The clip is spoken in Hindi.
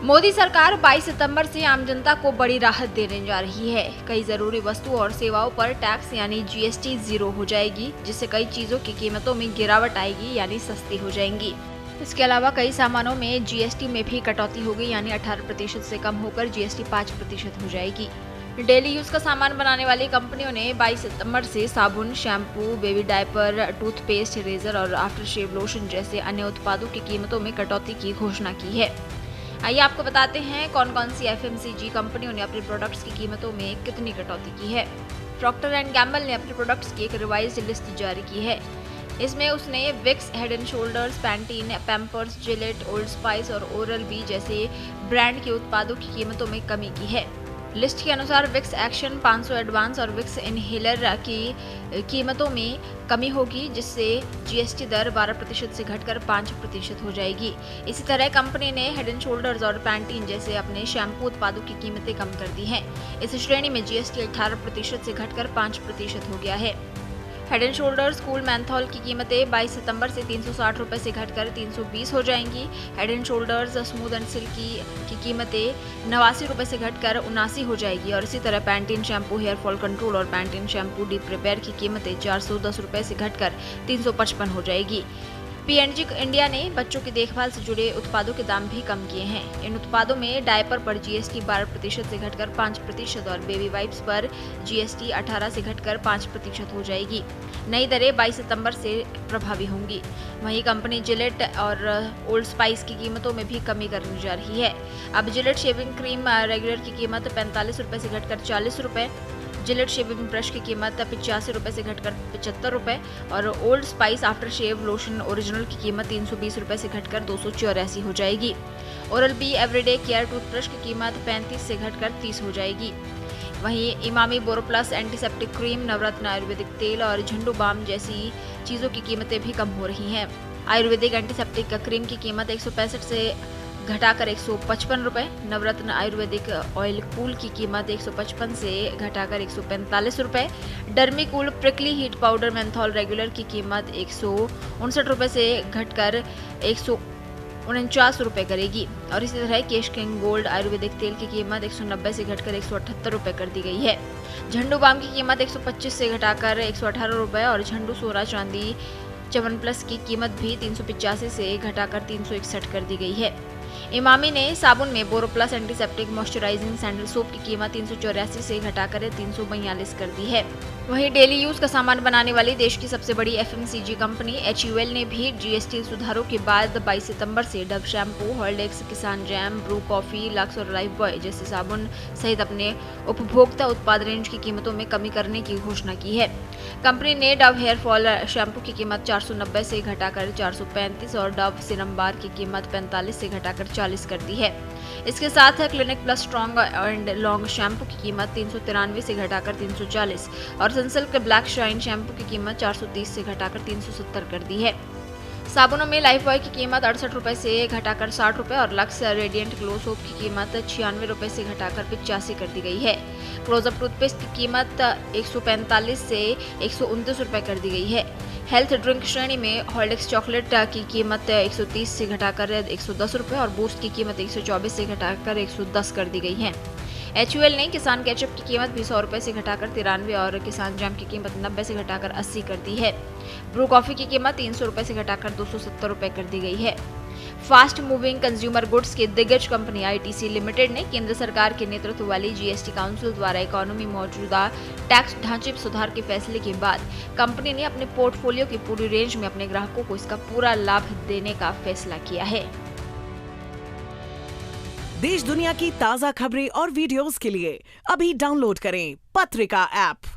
मोदी सरकार 22 सितंबर से आम जनता को बड़ी राहत देने जा रही है। कई जरूरी वस्तुओं और सेवाओं पर टैक्स यानी जीएसटी जीरो हो जाएगी, जिससे कई चीजों की कीमतों में गिरावट आएगी यानी सस्ती हो जाएंगी। इसके अलावा कई सामानों में जीएसटी में भी कटौती होगी यानी 18% से कम होकर जीएसटी 5% हो जाएगी। डेली यूज का सामान बनाने वाली कंपनियों ने 22 सितंबर से साबुन, shampoo, baby diaper, toothpaste, razor और आफ्टर शेव लोशन जैसे अन्य उत्पादों की कीमतों में कटौती की घोषणा की है। आइए आपको बताते हैं कौन कौन सी FMCG कंपनियों ने अपने प्रोडक्ट्स की कीमतों में कितनी कटौती की है। प्रॉक्टर एंड गैम्बल ने अपने प्रोडक्ट्स की एक रिवाइज्ड लिस्ट जारी की है। इसमें उसने Vicks, head and shoulders, Pantene, Pampers, Gillette, old spice और ओरल बी जैसे ब्रांड के उत्पादों की कीमतों में कमी की है। लिस्ट के अनुसार विक्स एक्शन 500 एडवांस और विक्स इनहेलर की कीमतों में कमी होगी, जिससे जीएसटी दर 12% से घटकर 5% हो जाएगी। इसी तरह कंपनी ने हेड एंड शोल्डर्स और पैंटीन जैसे अपने शैम्पू उत्पादों की कीमतें कम कर दी हैं। इस श्रेणी में जीएसटी 18% से घटकर 5% हो गया है। Head and shoulders cool menthol की कीमतें 22 सितंबर से 360 रुपए से घटकर 320 हो जाएंगी। Head and shoulders smooth and silkie की कीमतें 89 रुपए से घटकर 79 हो जाएगी और इसी तरह Pantene shampoo hair fall control और पैंटीन शैम्पू डीप रिपेयर की कीमतें 410 रुपए से घटकर 355 हो जाएगी। P&G इंडिया ने बच्चों की देखभाल से जुड़े उत्पादों के दाम भी कम किए हैं। इन उत्पादों में डायपर पर जीएसटी 12% से घटकर 5% और बेबी वाइप्स पर जीएसटी 18 से घटकर 5% हो जाएगी। नई दरें 22 सितंबर से प्रभावी होंगी। वहीं कंपनी जिलेट और ओल्ड स्पाइस की कीमतों में भी कमी करने जा रही है। अब जिलेट शेविंग क्रीम रेगुलर की कीमत 45 रुपए से घटकर 40 रुपए, जिलेट शेविंग ब्रश की कीमत 85 रुपए से घटकर 75 रुपए और old spice after shave lotion original की कीमत 320 रुपए से घटकर 284 हो जाएगी। Oral B everyday care toothbrush की कीमत 35 से घटकर 30 हो जाएगी। वहीं इमामी बोरोप्लस एंटीसेप्टिक क्रीम, नवरत्न आयुर्वेदिक तेल और झंडू बाम जैसी चीजों की कीमतें भी कम हो रही हैं। आयुर्वेदिक एंटीसेप्टिक क्रीम की कीमत 165 से घटाकर 155 रुपए, नवरत्न आयुर्वेदिक ऑयल कूल की कीमत 155 से घटाकर 145 रुपए, Dermi cool prickly heat powder menthol regular की कीमत 159 रुपए से घटकर 149 रुपए करेगी और इसी तरह केश किंग गोल्ड आयुर्वेदिक तेल की कीमत 190 से घटकर 178 रुपए कर दी गई है। झंडू बाम की कीमत 125 से घटाकर 118 रुपए और झंडू सोना चांदी चमन प्लस की कीमत भी 385 से घटाकर 361 कर दी गई है। इमामी ने साबुन में Boroplus antiseptic moisturising sandal soap की कीमत 384 से घटाकर 342 कर दी है। वहीं डेली यूज का सामान बनाने वाली देश की सबसे बड़ी FMCG कंपनी HUL ने भी जीएसटी सुधारों के बाद 22 सितंबर से डव शैम्पू, हॉर्लिक्स, किसान जैम, ब्रू कॉफी, लक्स और लाइफ बॉय जैसे साबुन सहित अपने उपभोक्ता उत्पाद रेंज की कीमतों में कमी करने की घोषणा की है। कंपनी ने डव हेयर फॉल शैम्पू की कीमत 490 से घटाकर 435 और डव सीरम बार की कीमत 45 से घटाकर 40 कर दी है। इसके साथ clinic plus strong and long shampoo की कीमत 393 से घटाकर 340 और सनसिल्क ब्लैक शाइन शैम्पू की कीमत 430 से घटाकर 370 कर दी है। साबुनों में लाइफ बॉय की कीमत 68 रुपए से घटाकर 60 रुपए और लक्स रेडिएंट ग्लो सोप की कीमत 96 रुपए से घटाकर 85 कर दी गई है। क्लोजअप टूथपेस्ट की कीमत 145 से 129 रुपए कर दी गई है। हेल्थ ड्रिंक श्रेणी में हॉर्लिक्स चॉकलेट की कीमत 130 से घटाकर 110 रुपए और बूस्ट की कीमत 124 से घटाकर 110 कर दी गई है। HUL ने किसान केचप की कीमत भी 100 रुपए से घटाकर 93 और किसान जैम की कीमत 90 से घटाकर 80 कर दी है। ब्रू कॉफी की कीमत 300 रुपए से घटाकर 270 रुपए कर दी गई है। फास्ट मूविंग कंज्यूमर गुड्स की दिग्गज कंपनी ITC लिमिटेड ने केंद्र सरकार के नेतृत्व वाली जीएसटी काउंसिल द्वारा इकोनॉमी मौजूदा टैक्स ढांचे में सुधार के फैसले के बाद कंपनी ने अपने पोर्टफोलियो की पूरी रेंज में अपने ग्राहकों को इसका पूरा लाभ देने का फैसला किया है। देश दुनिया की ताज़ा खबरें और वीडियोस के लिए अभी डाउनलोड करें पत्रिका ऐप।